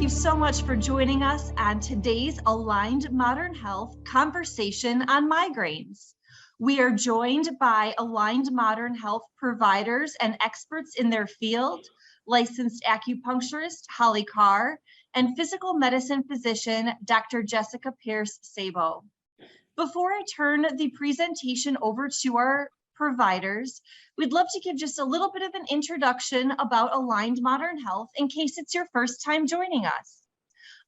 you so much for joining us on today's Aligned Modern Health conversation on migraines. We are joined by Aligned Modern Health providers and experts in their field, licensed acupuncturist Holly Carr, and physical medicine physician Dr. Jessica Pierce-Sabo. Before I turn the presentation over to our providers, we'd love to give just a little bit of an introduction about Aligned Modern Health in case it's your first time joining us.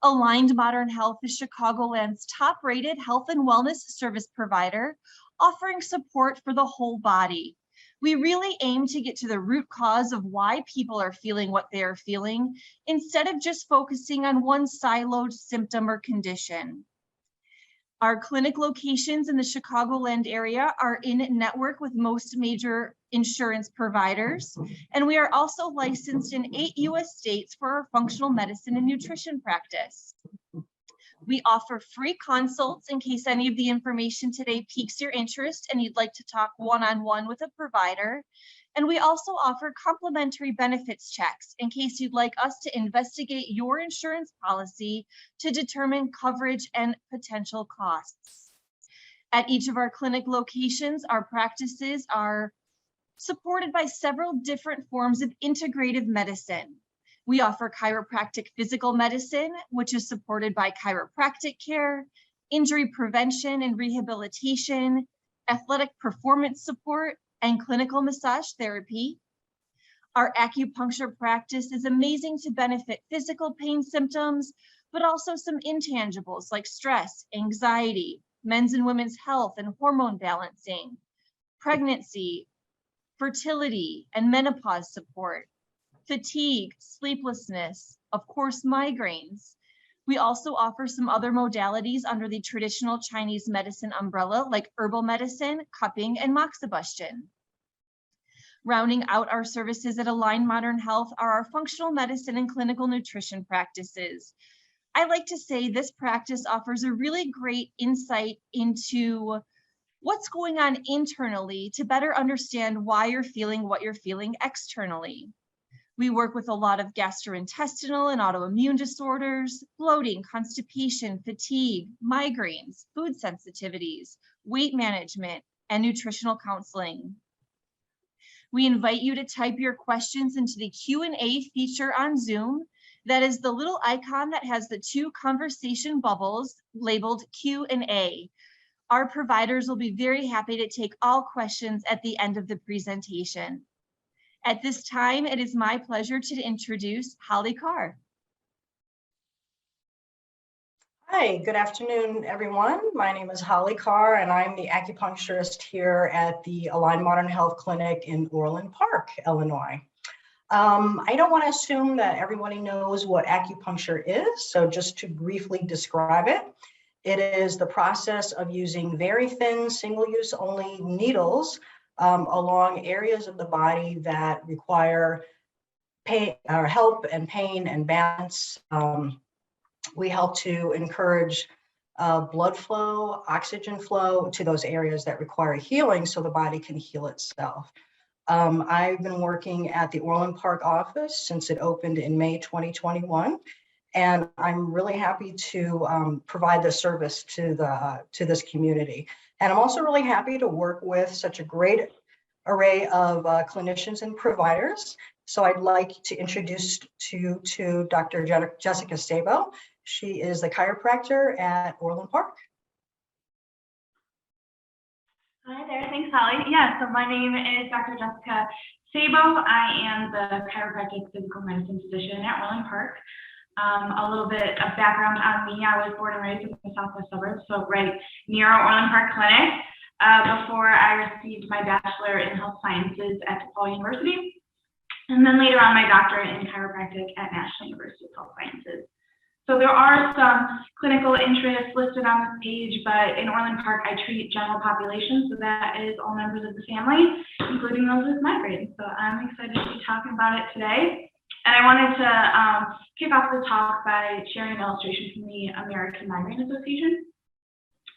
Aligned Modern Health is Chicagoland's top-rated health and wellness service provider, offering support for the whole body. We really aim to get to the root cause of why people are feeling what they are feeling, instead of just focusing on one siloed symptom or condition. Our clinic locations in the Chicagoland area are in network with most major insurance providers, and we are also licensed in 8 US states for our functional medicine and nutrition practice. We offer free consults in case any of the information today piques your interest and you'd like to talk one-on-one with a provider. And we also offer complimentary benefits checks in case you'd like us to investigate your insurance policy to determine coverage and potential costs. At each of our clinic locations, our practices are supported by several different forms of integrative medicine. We offer chiropractic physical medicine, which is supported by chiropractic care, injury prevention and rehabilitation, athletic performance support, and clinical massage therapy. Our acupuncture practice is amazing to benefit physical pain symptoms, but also some intangibles like stress, anxiety, men's and women's health and hormone balancing, pregnancy, fertility, and menopause support, fatigue, sleeplessness, of course, migraines. We also offer some other modalities under the traditional Chinese medicine umbrella, like herbal medicine, cupping, and moxibustion. Rounding out our services at Aligned Modern Health are our functional medicine and clinical nutrition practices. I like to say this practice offers a really great insight into what's going on internally to better understand why you're feeling what you're feeling externally. We work with a lot of gastrointestinal and autoimmune disorders, bloating, constipation, fatigue, migraines, food sensitivities, weight management, and nutritional counseling. We invite you to type your questions into the Q&A feature on Zoom. That is the little icon that has the 2 conversation bubbles labeled Q&A. Our providers will be very happy to take all questions at the end of the presentation. At this time, it is my pleasure to introduce Holly Carr. Hi, good afternoon, everyone. My name is Holly Carr, and I'm the acupuncturist here at the Aligned Modern Health Clinic in Orland Park, Illinois. I don't want to assume that everybody knows what acupuncture is, so just to briefly describe it, it is the process of using very thin, single-use only needles along areas of the body that require pain, or help and pain and balance. We help to encourage blood flow, oxygen flow to those areas that require healing so the body can heal itself. I've been working at the Orland Park office since it opened in May 2021, and I'm really happy to provide this service to this community. And I'm also really happy to work with such a great array of clinicians and providers. So I'd like to introduce to Dr. Jessica Sabo. She is the chiropractor at Orland Park. Hi there, thanks Holly. Yeah, so my name is Dr. Jessica Sabo. I am the chiropractic physical medicine physician at Orland Park. A little bit of background on me. I was born and raised in the southwest suburbs, so right near our Orland Park Clinic, before I received my bachelor in health sciences at DePaul University, and then later on my doctorate in chiropractic at National University of Health Sciences. So there are some clinical interests listed on this page, but in Orland Park, I treat general population, so that is all members of the family, including those with migraines. So I'm excited to be talking about it today. And I wanted to kick off the talk by sharing an illustration from the American Migraine Association.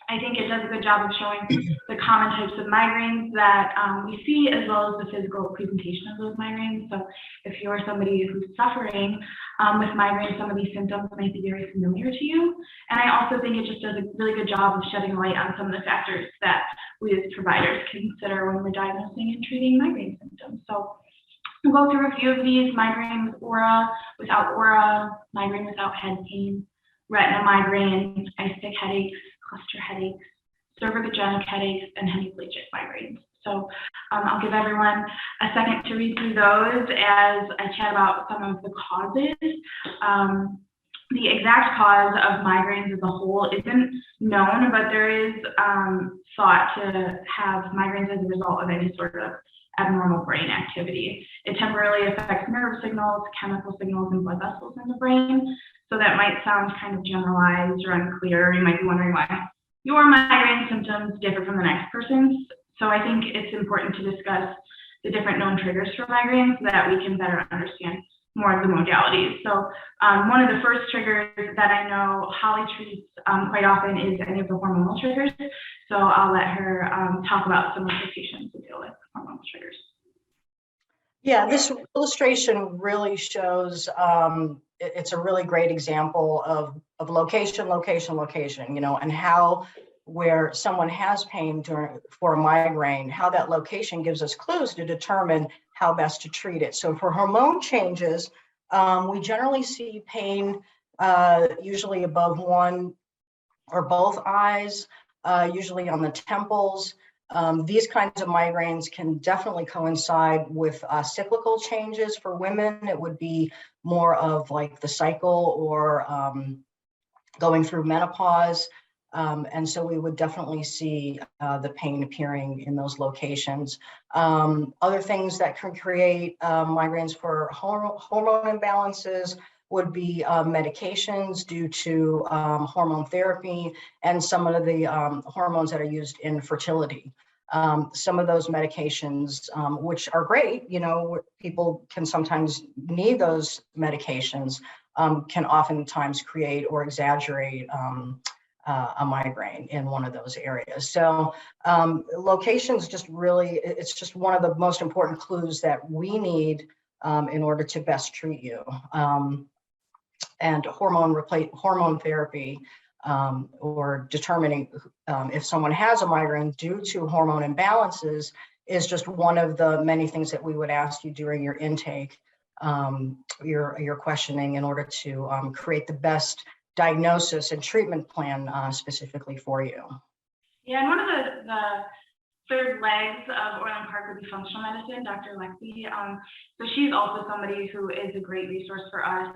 I think it does a good job of showing the common types of migraines that we see, as well as the physical presentation of those migraines. So if you're somebody who's suffering with migraines, some of these symptoms might be very familiar to you. And I also think it just does a really good job of shedding light on some of the factors that we as providers consider when we're diagnosing and treating migraine symptoms. So we'll go through a few of these: migraine with aura, without aura, migraine without head pain, retina migraine, ice-pick headaches, cluster headaches, cervicogenic headaches, and hemiplegic migraines. So I'll give everyone a second to read through those as I chat about some of the causes. The exact cause of migraines as a whole isn't known, but there is thought to have migraines as a result of any sort of abnormal brain activity. It temporarily affects nerve signals, chemical signals, and blood vessels in the brain. So that might sound kind of generalized or unclear. You might be wondering why your migraine symptoms differ from the next person's. So I think it's important to discuss the different known triggers for migraines so that we can better understand more of the modalities. So one of the first triggers that I know Holly treats quite often is any of the hormonal triggers. So I'll let her talk about some of the patients who deal with hormonal triggers. Yeah, this illustration really shows, it's a really great example of location, you know, and how where someone has pain for a migraine, how that location gives us clues to determine how best to treat it. So for hormone changes, we generally see pain usually above one or both eyes, usually on the temples. These kinds of migraines can definitely coincide with cyclical changes. For women, it would be more of like the cycle or going through menopause. And so we would definitely see the pain appearing in those locations. Other things that can create migraines for hormone imbalances would be medications due to hormone therapy and some of the hormones that are used in fertility. Some of those medications, which are great, you know, people can sometimes need those medications, can oftentimes create or exaggerate a migraine in one of those areas. So locations just really, it's just one of the most important clues that we need in order to best treat you. And hormone therapy or determining if someone has a migraine due to hormone imbalances is just one of the many things that we would ask you during your intake, your questioning, in order to create the best diagnosis and treatment plan specifically for you. Yeah, and one of the third legs of Orland Park would be functional medicine, Dr. Lexi. So she's also somebody who is a great resource for us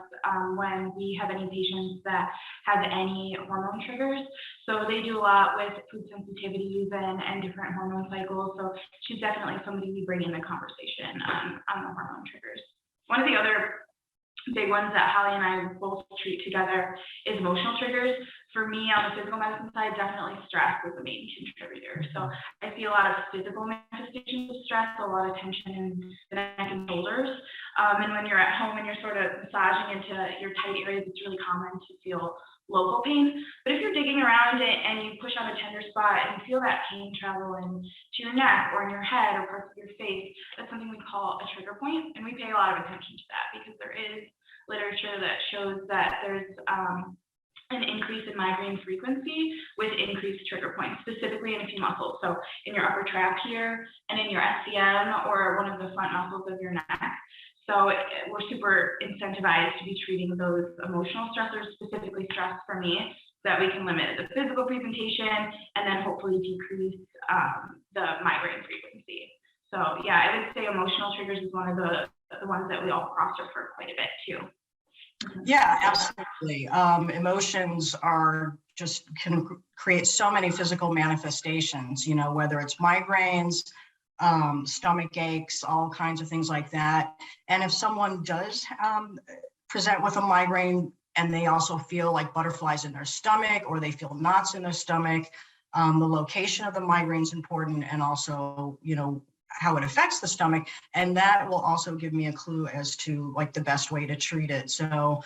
when we have any patients that have any hormone triggers. So they do a lot with food sensitivities and different hormone cycles. So she's definitely somebody we bring in the conversation on the hormone triggers. One of the other big ones that Holly and I both treat together is emotional triggers. For me, on the physical medicine side, definitely stress is the main contributor. So I see a lot of physical manifestations of stress, a lot of tension in the neck and shoulders. And when you're at home and you're sort of massaging into your tight areas, it's really common to feel local pain. But if you're digging around it and you push on a tender spot and you feel that pain travel into your neck or in your head or parts of your face, that's something we call a trigger point. And we pay a lot of attention to that because there is literature that shows that there's an increase in migraine frequency with increased trigger points, specifically in a few muscles. So in your upper tract here and in your SCM or one of the front muscles of your neck. So we're super incentivized to be treating those emotional stressors, specifically stress for me, so that we can limit the physical presentation and then hopefully decrease the migraine frequency. So yeah, I would say emotional triggers is one of the ones that we all cross-refer quite a bit to. Yeah, absolutely. Emotions can create so many physical manifestations, you know, whether it's migraines, stomach aches, all kinds of things like that. And if someone does present with a migraine and they also feel like butterflies in their stomach or they feel knots in their stomach, the location of the migraine is important, and also, you know, how it affects the stomach. And that will also give me a clue as to like the best way to treat it. So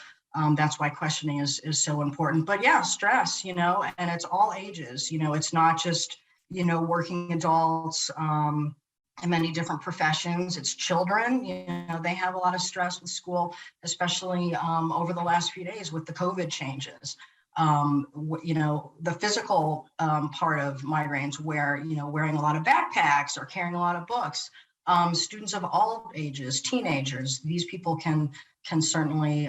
That's why questioning is so important. But yeah, stress, and it's all ages, it's not just, working adults, in many different professions. It's children, they have a lot of stress with school, especially over the last few days with the COVID changes. The physical part of migraines where, wearing a lot of backpacks or carrying a lot of books. Students of all ages, teenagers, these people can certainly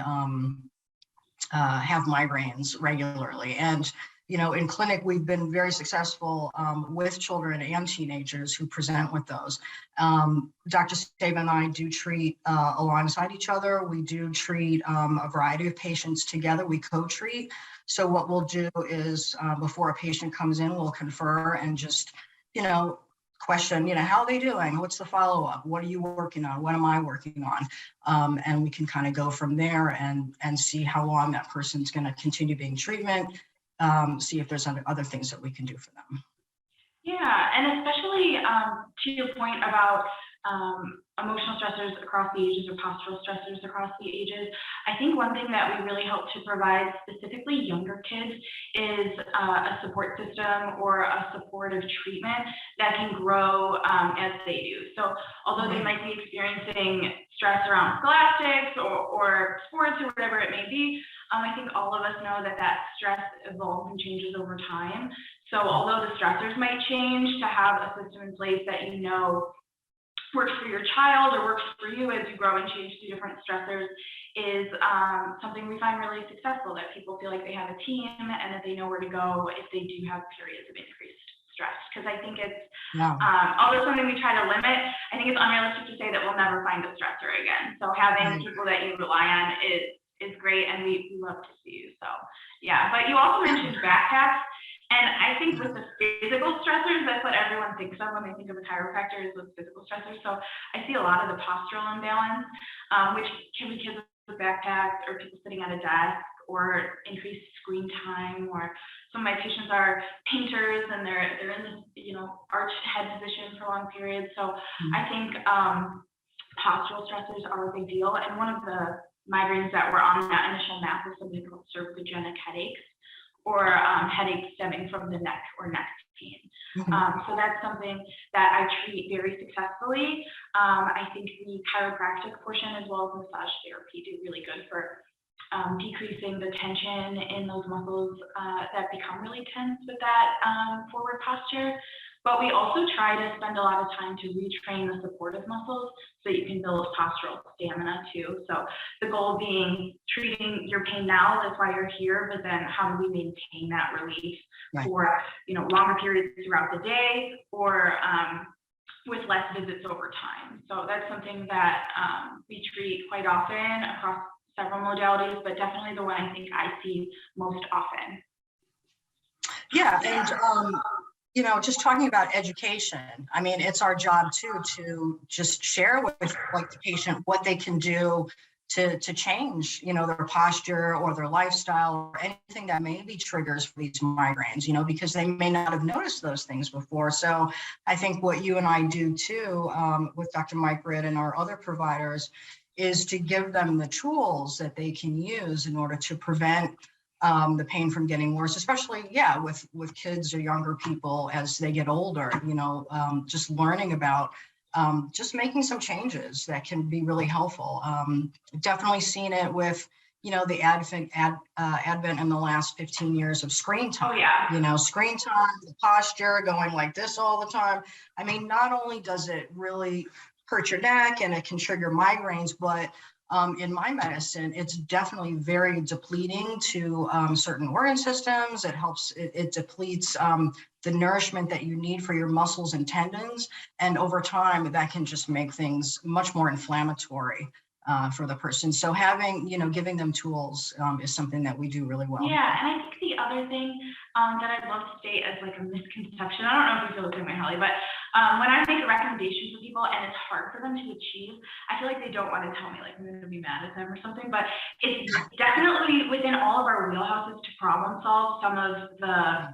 have migraines regularly. And, in clinic, we've been very successful with children and teenagers who present with those. Dr. Saba and I do treat alongside each other. We do treat a variety of patients together. We co-treat. So what we'll do is before a patient comes in, we'll confer and just, question, how are they doing? What's the follow-up? What are you working on? What am I working on? And we can kind of go from there and see how long that person's going to continue being treatment, see if there's other things that we can do for them. Yeah, and especially to your point about emotional stressors across the ages or postural stressors across the ages, I think one thing that we really help to provide specifically younger kids is a support system or a supportive treatment that can grow as they do. So although they might be experiencing stress around scholastics or sports or whatever it may be, I think all of us know that stress evolves and changes over time. So although the stressors might change, to have a system in place that works for your child or works for you as you grow and change through different stressors is something we find really successful, that people feel like they have a team and that they know where to go if they do have periods of increased stress. Because I think it's, although something we try to limit, I think it's unrealistic to say that we'll never find a stressor again. So having people that you rely on is great, and we love to see you. So yeah, but you also mentioned backpacks. And I think with the physical stressors, that's what everyone thinks of when they think of a chiropractor, is with physical stressors. So I see a lot of the postural imbalance, which can be kids with backpacks or people sitting at a desk or increased screen time, or some of my patients are painters and they're in this, arched head position for long periods. So I think postural stressors are a big deal. And one of the migraines that were on that initial map was something called cervicogenic headaches, or headaches stemming from the neck or neck pain. So that's something that I treat very successfully. I think the chiropractic portion as well as massage therapy do really good for decreasing the tension in those muscles that become really tense with that forward posture. But we also try to spend a lot of time to retrain the supportive muscles so you can build postural stamina too. So the goal being treating your pain now, that's why you're here, but then how do we maintain that relief for longer periods throughout the day, or with less visits over time. So that's something that we treat quite often across several modalities, but definitely the one I think I see most often. Yeah, and just talking about education, I mean, it's our job too to just share with the patient what they can do to change, their posture or their lifestyle or anything that may be triggers for these migraines, because they may not have noticed those things before. So I think what you and I do too, with Dr. Mike Britt and our other providers, is to give them the tools that they can use in order to prevent the pain from getting worse, especially, with kids or younger people as they get older, just learning about just making some changes that can be really helpful. Definitely seen it with, the advent in the last 15 years of screen time. Oh, yeah. Screen time, the posture, going like this all the time. I mean, not only does it really hurt your neck and it can trigger migraines, but in my medicine, it's definitely very depleting to certain organ systems. It helps, it depletes the nourishment that you need for your muscles and tendons. And over time, that can just make things much more inflammatory for the person. So having, giving them tools is something that we do really well. Yeah, and I think the other thing that I'd love to state as like a misconception, I don't know if you feel the same way, Holly, but when I make a recommendation for people and it's hard for them to achieve, I feel like they don't want to tell me, like I'm going to be mad at them or something, but it's definitely within all of our wheelhouses to problem solve some of the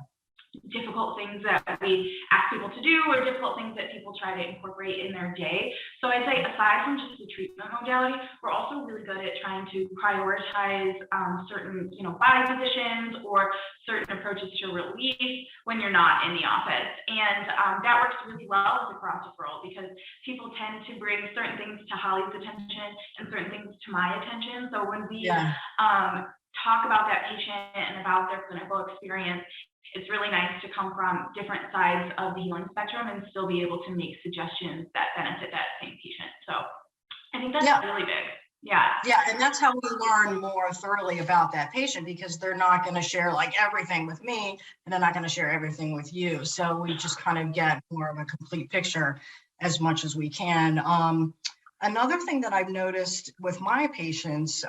difficult things that we ask people to do or difficult things that people try to incorporate in their day. So I'd say aside from just the treatment modality, we're also really good at trying to prioritize certain, body positions or certain approaches to relief when you're not in the office. And that works really well with the cross referral because people tend to bring certain things to Holly's attention and certain things to my attention. So when we talk about that patient and about their clinical experience, it's really nice to come from different sides of the healing spectrum and still be able to make suggestions that benefit that same patient. So I think that's really big. Yeah. Yeah. And that's how we learn more thoroughly about that patient, because they're not going to share like everything with me and they're not going to share everything with you. So we just kind of get more of a complete picture as much as we can. Another thing that I've noticed with my patients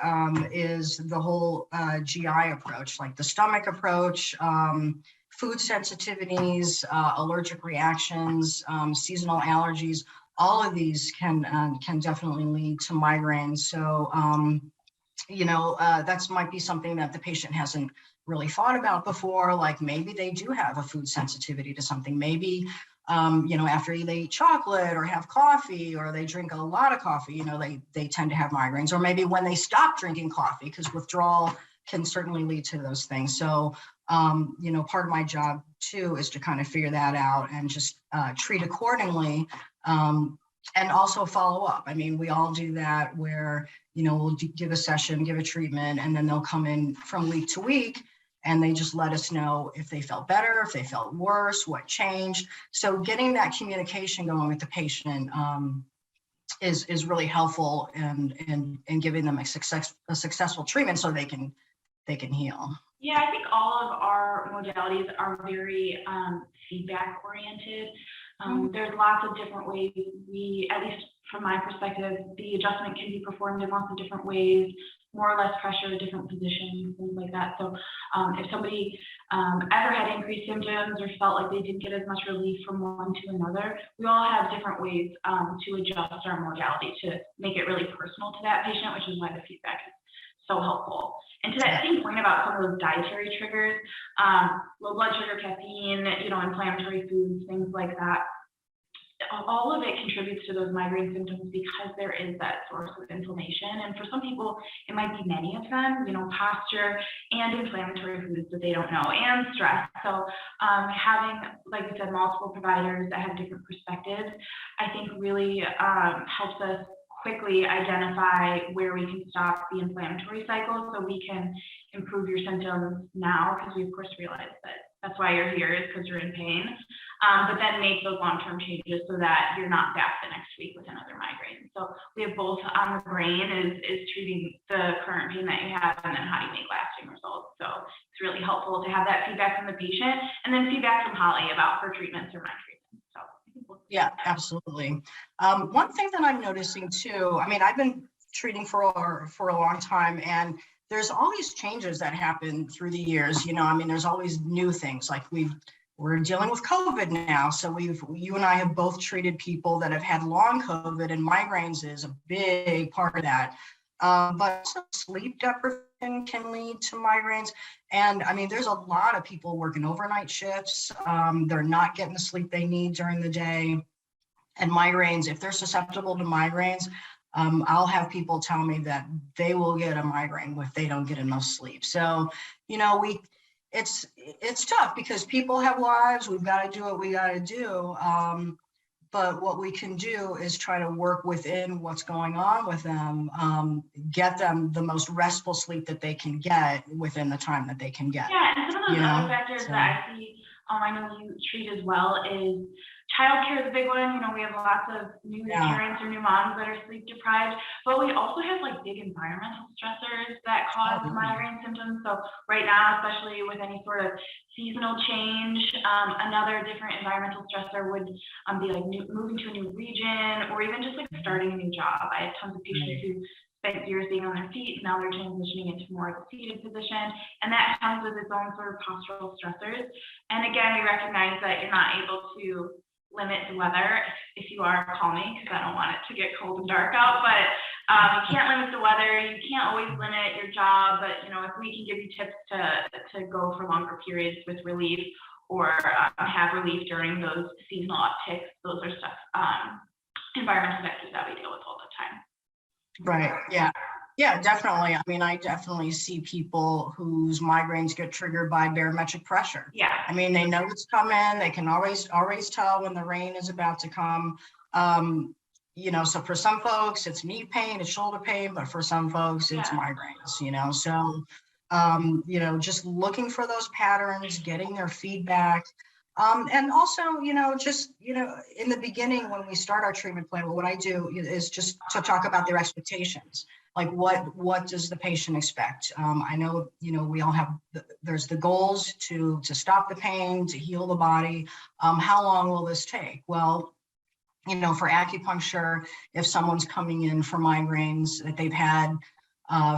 is the whole GI approach, like the stomach approach, food sensitivities, allergic reactions, seasonal allergies. All of these can definitely lead to migraines. So, that might be something that the patient hasn't really thought about before. Like maybe they do have a food sensitivity to something. Maybe after they eat chocolate or have coffee or they drink a lot of coffee, they tend to have migraines. Or maybe when they stop drinking coffee, because withdrawal can certainly lead to those things. So, part of my job too is to kind of figure that out and just treat accordingly, and also follow up. I mean, we all do that where, we'll give a session, give a treatment, and then they'll come in from week to week. And they just let us know if they felt better, if they felt worse, what changed. So getting that communication going with the patient is really helpful in giving them a successful treatment so they can heal. Yeah, I think all of our modalities are very feedback oriented. There's lots of different ways at least from my perspective, the adjustment can be performed in lots of different ways, more or less pressure, different positions, things like that. So if somebody ever had increased symptoms or felt like they didn't get as much relief from one to another, we all have different ways to adjust our modality to make it really personal to that patient, which is why the feedback is so helpful. And to that same point about some of those dietary triggers, low blood sugar, caffeine, inflammatory foods, things like that, all of it contributes to those migraine symptoms because there is that source of inflammation. And for some people, it might be many of them, posture and inflammatory foods that they don't know, and stress. So having, like we said, multiple providers that have different perspectives, I think really helps us quickly identify where we can stop the inflammatory cycle so we can improve your symptoms now, because we of course realize that that's why you're here, is because you're in pain, but then make those long-term changes so that you're not back the next week with another migraine. So we have both on the brain is treating the current pain that you have, and then how do you make lasting results. So it's really helpful to have that feedback from the patient and then feedback from Holly about her treatments or my treatments. So yeah, absolutely. One thing that I'm noticing too, I mean, I've been treating for a long time, and there's all these changes that happen through the years. There's always new things. Like we're dealing with COVID now. So you and I have both treated people that have had long COVID, and migraines is a big part of that. But sleep deprivation can lead to migraines. And there's a lot of people working overnight shifts. They're not getting the sleep they need during the day. And migraines, if they're susceptible to migraines, I'll have people tell me that they will get a migraine if they don't get enough sleep. So, it's tough because people have lives. We've got to do what we got to do. But what we can do is try to work within what's going on with them, get them the most restful sleep that they can get within the time that they can get. Yeah, and some of those other factors that I see, I know you treat as well, is childcare is a big one. We have lots of new parents or new moms that are sleep deprived, but we also have like big environmental stressors that cause migraine symptoms. So right now, especially with any sort of seasonal change, another different environmental stressor would be like moving to a new region, or even just like starting a new job. I have tons of patients who spent years being on their feet, and now they're transitioning into more of a seated position, and that comes with its own sort of postural stressors. And again, we recognize that you're not able to limit the weather. If you are, call me, because I don't want it to get cold and dark out, but you can't limit the weather. You can't always limit your job, but if we can give you tips to go for longer periods with relief, or have relief during those seasonal upticks. Those are stuff, environmental factors that we deal with all the time. Right. Yeah. Yeah, definitely. I mean, I definitely see people whose migraines get triggered by barometric pressure. Yeah. I mean, they know it's coming. They can always tell when the rain is about to come. You know, so for some folks, it's knee pain, it's shoulder pain, but for some folks, it's migraines, you know. So, you know, just looking for those patterns, getting their feedback. And also, you know, just, you know, in the beginning, when we start our treatment plan, what I do is just to talk about their expectations. Like what does the patient expect? I know, you know, we all have, there's the goals to stop the pain, to heal the body. How long will this take? Well, you know, for acupuncture, if someone's coming in for migraines that they've had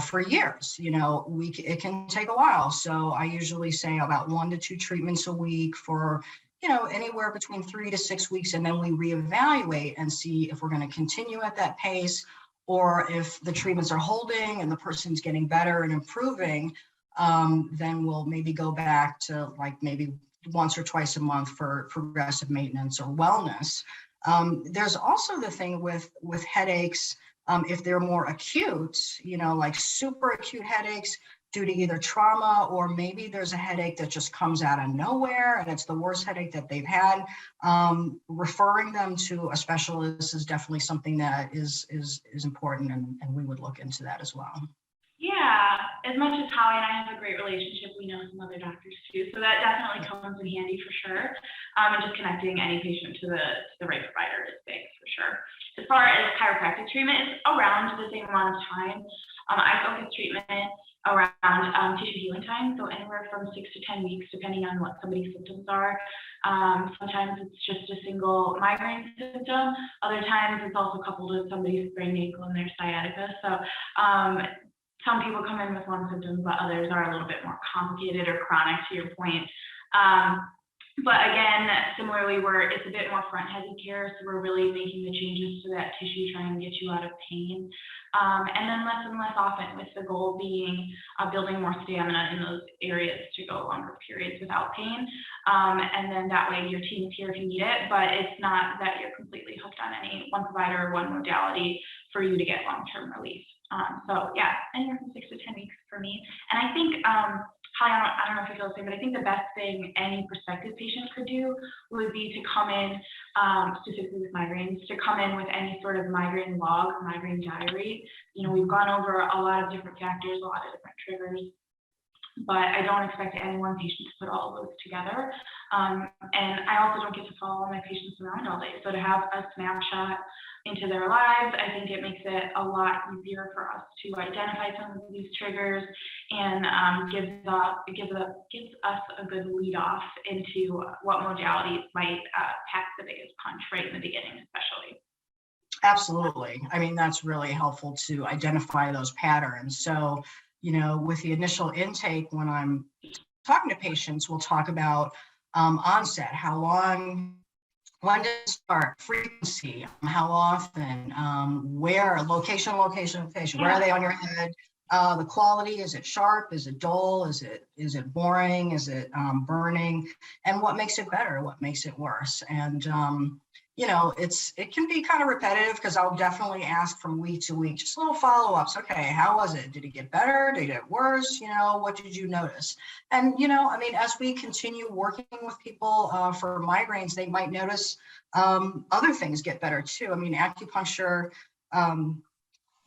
for years, you know, it can take a while. So I usually say about 1 to 2 treatments a week for, you know, anywhere between 3 to 6 weeks. And then we reevaluate and see if we're going to continue at that pace, or if the treatments are holding and the person's getting better and improving, then we'll maybe go back to like maybe once or twice a month for progressive maintenance or wellness. There's also the thing with headaches, if they're more acute, you know, like super acute headaches due to either trauma, or maybe there's a headache that just comes out of nowhere and it's the worst headache that they've had. Referring them to a specialist is definitely something that is important, and we would look into that as well. Yeah, as much as Holly and I have a great relationship, we know some other doctors too, so that definitely comes in handy for sure. And just connecting any patient to the right provider is big for sure. As far as chiropractic treatment, it's around the same amount of time. I focus treatment around tissue healing time, so anywhere from 6 to 10 weeks, depending on what somebody's symptoms are. Sometimes it's just a single migraine symptom. Other times it's also coupled with somebody's sprained ankle and their sciatica. So some people come in with one symptom, but others are a little bit more complicated or chronic, to your point. But again, similarly, it's a bit more front-heavy care, so we're really making the changes to that tissue, trying to get you out of pain. And then less and less often, with the goal being building more stamina in those areas to go longer periods without pain. And then that way your team's here if you need it, but it's not that you're completely hooked on any one provider or one modality for you to get long-term relief. So yeah, anywhere from 6 to 10 weeks for me. And I think, Holly, I don't know if you feel the same, but I think the best thing any prospective patient could do would be to come in, specifically with migraines, to come in with any sort of migraine log or migraine diary. You know, we've gone over a lot of different factors, a lot of different triggers, but I don't expect any one patient to put all of those together. And I also don't get to follow my patients around all day. So to have a snapshot into their lives, I think it makes it a lot easier for us to identify some of these triggers, and gives us a good lead off into what modalities might pack the biggest punch right in the beginning, especially. Absolutely. I mean, that's really helpful to identify those patterns. So, you know, with the initial intake, when I'm talking to patients, we'll talk about onset, how long, when does it start, frequency, how often, where, location, where are they on your head? The quality, is it sharp? Is it dull? Is it boring? Is it burning? And what makes it better? What makes it worse? And you know, it can be kind of repetitive, because I'll definitely ask from week to week, just little follow-ups. Okay, how was it? Did it get better? Did it get worse? You know, what did you notice? And, you know, I mean, as we continue working with people for migraines, they might notice other things get better too. I mean, acupuncture and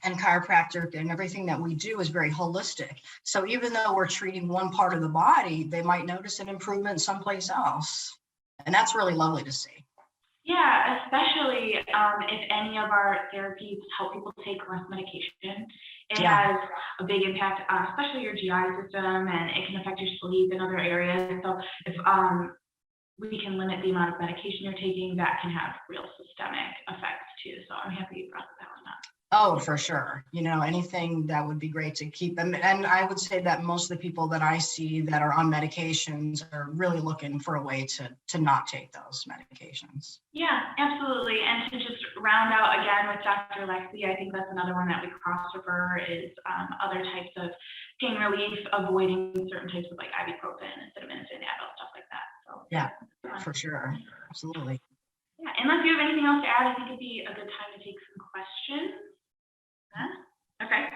chiropractic and everything that we do is very holistic. So even though we're treating one part of the body, they might notice an improvement someplace else. And that's really lovely to see. Yeah, especially if any of our therapies help people take less medication. It has a big impact on especially your GI system, and it can affect your sleep and other areas. So if we can limit the amount of medication you're taking, that can have real systemic effects too. So I'm happy you brought that one up. Oh, for sure. You know, anything that would be great to keep them. And I would say that most of the people that I see that are on medications are really looking for a way to not take those medications. Yeah, absolutely. And to just round out again with Dr. Lexi, I think that's another one that we cross refer is other types of pain relief, avoiding certain types of like ibuprofen, acetaminophen, Advil, stuff like that. So Yeah, for sure. Absolutely. Yeah, unless you have anything else to add, I think it'd be a good time to take some questions. Huh? Okay.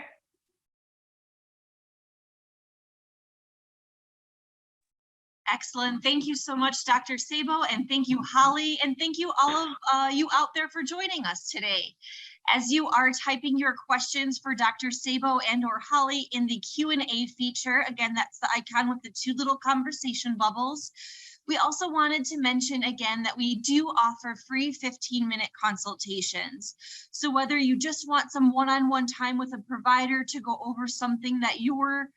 Excellent. Thank you so much, Dr. Sabo, and thank you, Holly, and thank you all of you out there for joining us today. As you are typing your questions for Dr. Sabo and or Holly in the Q&A feature, again, that's the icon with the two little conversation bubbles. We also wanted to mention again that we do offer free 15-minute consultations. So whether you just want some one-on-one time with a provider to go over something that you're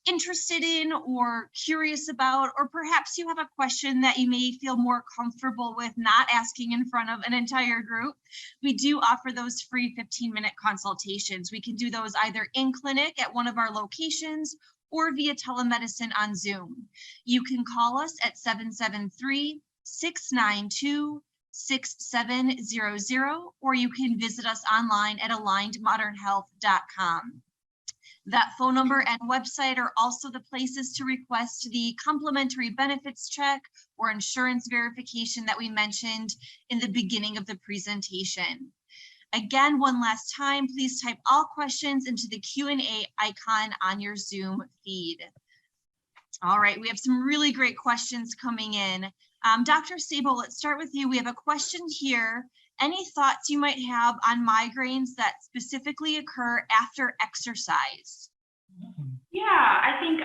interested in or curious about, or perhaps you have a question that you may feel more comfortable with not asking in front of an entire group, we do offer those free 15-minute consultations. We can do those either in clinic at one of our locations or via telemedicine on Zoom. You can call us at 773-692-6700, or you can visit us online at alignedmodernhealth.com. That phone number and website are also the places to request the complimentary benefits check or insurance verification that we mentioned in the beginning of the presentation. Again, one last time, please type all questions into the Q&A icon on your Zoom feed. All right, we have some really great questions coming in. Dr. Sabo, let's start with you. We have a question here. Any thoughts you might have on migraines that specifically occur after exercise? Yeah, I think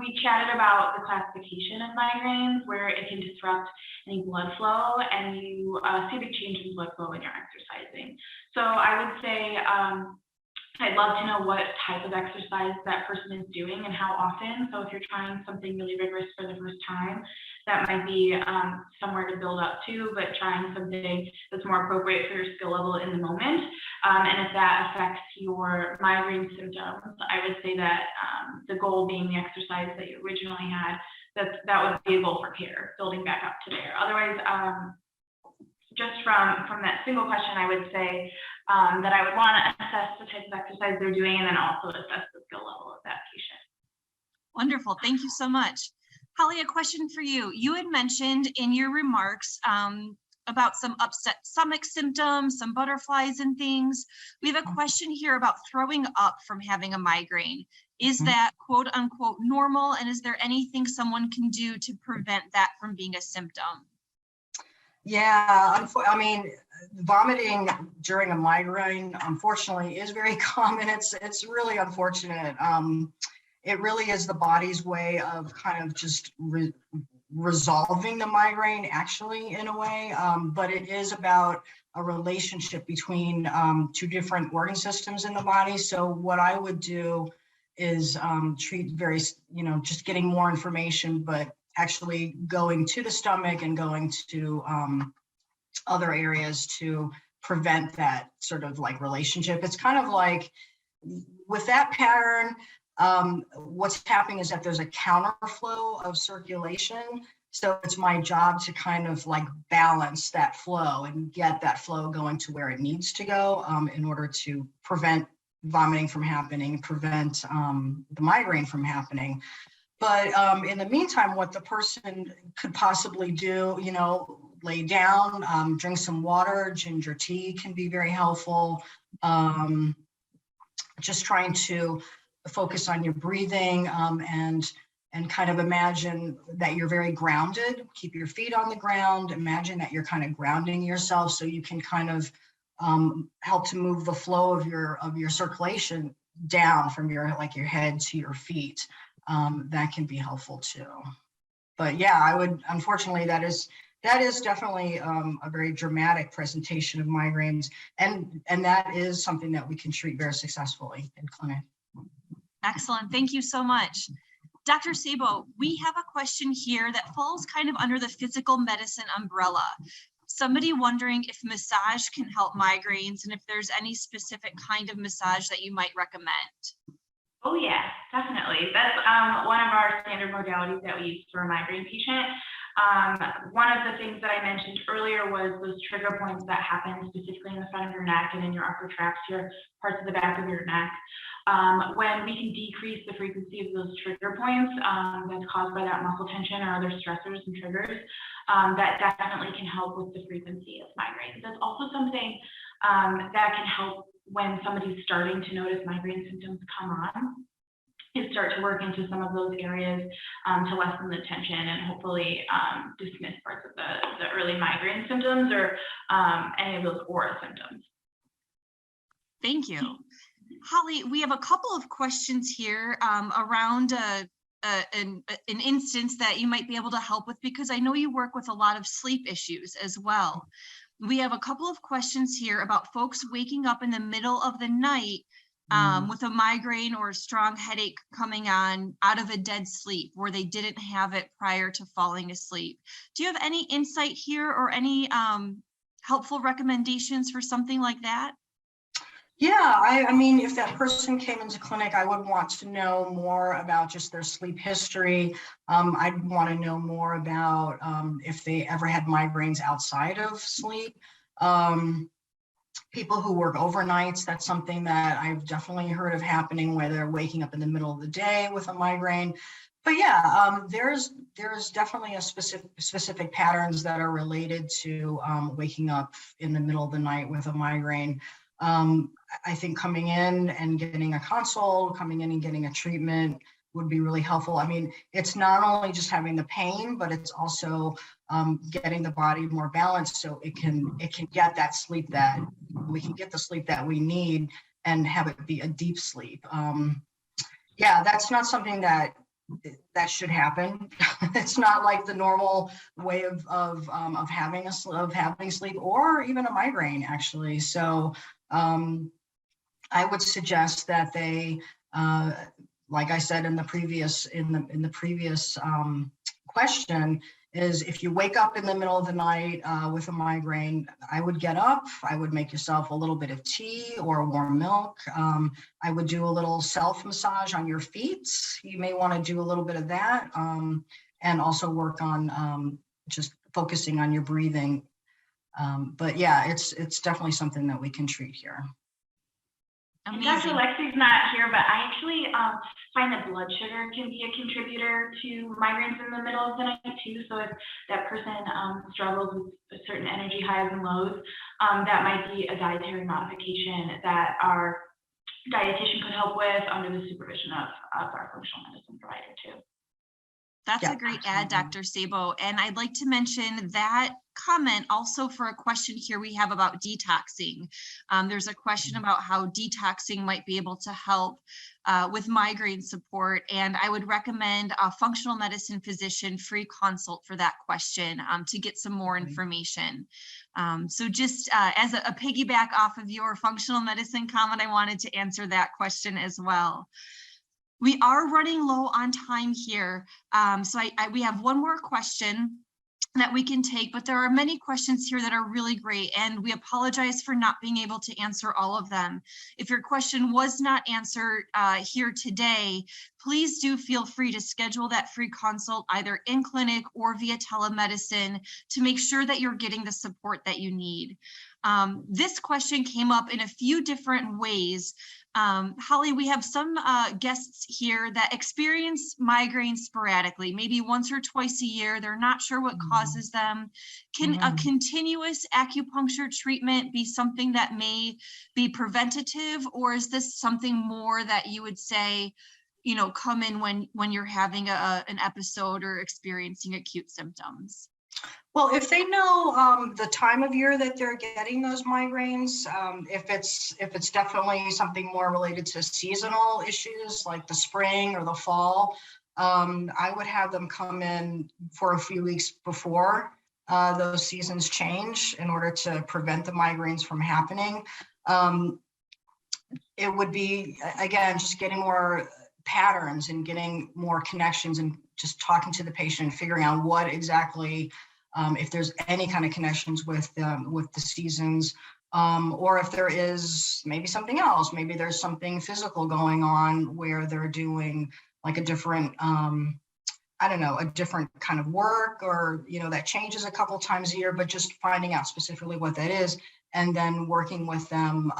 we chatted about the classification of migraines, where it can disrupt any blood flow, and you see a big change in blood flow when you're exercising. So I would say I'd love to know what type of exercise that person is doing and how often. So if you're trying something really rigorous for the first time, that might be somewhere to build up to, but trying something that's more appropriate for your skill level in the moment. And if that affects your migraine symptoms, I would say that the goal being the exercise that you originally had, that would be a goal for care, building back up to there. Otherwise, just from that single question, I would say that I would want to assess the type of exercise they're doing and then also assess the skill level of that patient. Wonderful, thank you so much. Holly, a question for you. You had mentioned in your remarks about some upset stomach symptoms, some butterflies and things. We have a question here about throwing up from having a migraine. Is that quote unquote normal? And is there anything someone can do to prevent that from being a symptom? Yeah, I mean, vomiting during a migraine, unfortunately, is very common. It's really unfortunate. It really is the body's way of kind of just resolving the migraine, actually, in a way. But it is about a relationship between two different organ systems in the body. So what I would do is treat very, just getting more information, but actually going to the stomach and going to other areas to prevent that sort of like relationship. It's kind of like with that pattern, what's happening is that there's a counterflow of circulation. So it's my job to kind of like balance that flow and get that flow going to where it needs to go in order to prevent vomiting from happening, prevent the migraine from happening. But in the meantime, what the person could possibly do, lay down, drink some water, ginger tea can be very helpful. Just trying to focus on your breathing and kind of imagine that you're very grounded. Keep your feet on the ground. Imagine that you're kind of grounding yourself so you can kind of help to move the flow of your circulation down from your head to your feet. That can be helpful too. But yeah, I would, unfortunately, that is definitely a very dramatic presentation of migraines, and that is something that we can treat very successfully in clinic. Excellent, thank you so much. Dr. Sabo, we have a question here that falls kind of under the physical medicine umbrella. Somebody wondering if massage can help migraines and if there's any specific kind of massage that you might recommend. Oh yeah, definitely. That's one of our standard modalities that we use for a migraine patient. One of the things that I mentioned earlier was those trigger points that happen specifically in the front of your neck and in your upper trachea, parts of the back of your neck. When we can decrease the frequency of those trigger points that's caused by that muscle tension or other stressors and triggers, that definitely can help with the frequency of migraines. That's also something that can help when somebody's starting to notice migraine symptoms come on, is start to work into some of those areas to lessen the tension and hopefully dismiss parts of the early migraine symptoms or any of those aura symptoms. Thank you. Holly, we have a couple of questions here around an instance that you might be able to help with, because I know you work with a lot of sleep issues as well. We have a couple of questions here about folks waking up in the middle of the night with a migraine or a strong headache coming on out of a dead sleep where they didn't have it prior to falling asleep. Do you have any insight here or any helpful recommendations for something like that? Yeah, I mean, if that person came into clinic, I would want to know more about just their sleep history. I'd want to know more about if they ever had migraines outside of sleep. People who work overnights, that's something that I've definitely heard of happening, where they're waking up in the middle of the day with a migraine. But yeah, there's definitely a specific patterns that are related to waking up in the middle of the night with a migraine. I think coming in and getting a consult, coming in and getting a treatment would be really helpful. I mean, it's not only just having the pain, but it's also getting the body more balanced so it can get that sleep, that we can get the sleep that we need and have it be a deep sleep. Yeah, that's not something that should happen. It's not like the normal way of having sleep or even a migraine, actually. So I would suggest that they, like I said in the previous question, is if you wake up in the middle of the night with a migraine, I would get up, I would make yourself a little bit of tea or warm milk. I would do a little self massage on your feet. You may want to do a little bit of that, and also work on just focusing on your breathing. But yeah, it's definitely something that we can treat here. Dr. Lexi's not here, but I actually find that blood sugar can be a contributor to migraines in the middle of the night too. So if that person struggles with certain energy highs and lows, that might be a dietary modification that our dietitian could help with under the supervision of our functional medicine provider too. That's a great ad, Dr. Sabo. And I'd like to mention that comment also for a question here we have about detoxing. There's a question about how detoxing might be able to help with migraine support. And I would recommend a functional medicine physician free consult for that question to get some more information. So just as a piggyback off of your functional medicine comment, I wanted to answer that question as well. We are running low on time here. So we have one more question that we can take, but there are many questions here that are really great, and we apologize for not being able to answer all of them. If your question was not answered here today, please do feel free to schedule that free consult either in clinic or via telemedicine to make sure that you're getting the support that you need. This question came up in a few different ways. Holly, we have some guests here that experience migraines sporadically, maybe once or twice a year. They're not sure what causes them. Can a continuous acupuncture treatment be something that may be preventative, or is this something more that you would say, you know, come in when you're having an episode or experiencing acute symptoms? Well, if they know the time of year that they're getting those migraines, if it's definitely something more related to seasonal issues like the spring or the fall, I would have them come in for a few weeks before those seasons change in order to prevent the migraines from happening. It would be, again, just getting more patterns and getting more connections and just talking to the patient, figuring out what exactly, if there's any kind of connections with the seasons, or if there is maybe something else, maybe there's something physical going on where they're doing like a different, I don't know, a different kind of work, or, that changes a couple times a year, but just finding out specifically what that is and then working with them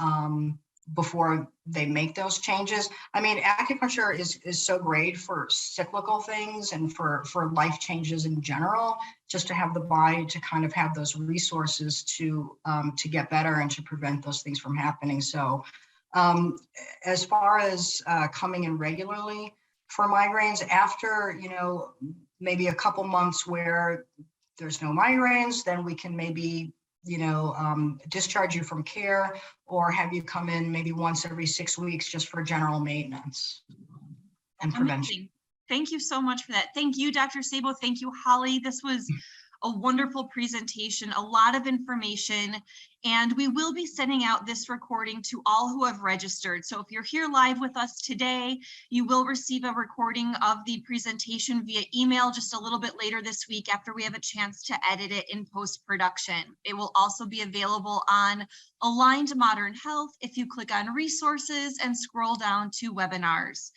before they make those changes. I mean, acupuncture is so great for cyclical things and for life changes in general, just to have the body to kind of have those resources to get better and to prevent those things from happening. So as far as coming in regularly for migraines, after, maybe a couple months where there's no migraines, then we can maybe, discharge you from care, or have you come in maybe once every 6 weeks just for general maintenance and prevention. Amazing. Thank you so much for that. Thank you, Dr. Sabo. Thank you, Holly. This was a wonderful presentation, a lot of information, and we will be sending out this recording to all who have registered. So if you're here live with us today, you will receive a recording of the presentation via email just a little bit later this week after we have a chance to edit it in post-production. It will also be available on Aligned Modern Health if you click on resources and scroll down to webinars.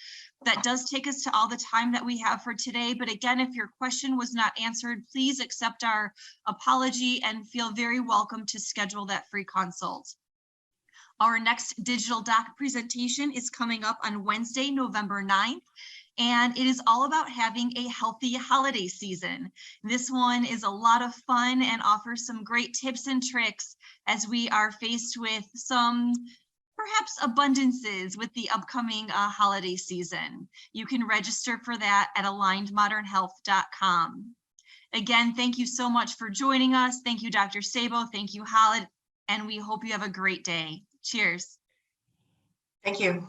That does take us to all the time that we have for today. But again, if your question was not answered, please accept our apology and feel very welcome to schedule that free consult. Our next digital doc presentation is coming up on Wednesday, November 9th. And it is all about having a healthy holiday season. This one is a lot of fun and offers some great tips and tricks as we are faced with some perhaps abundances with the upcoming holiday season. You can register for that at alignedmodernhealth.com. Again, thank you so much for joining us. Thank you, Dr. Sabo. Thank you, Holly. And we hope you have a great day. Cheers. Thank you.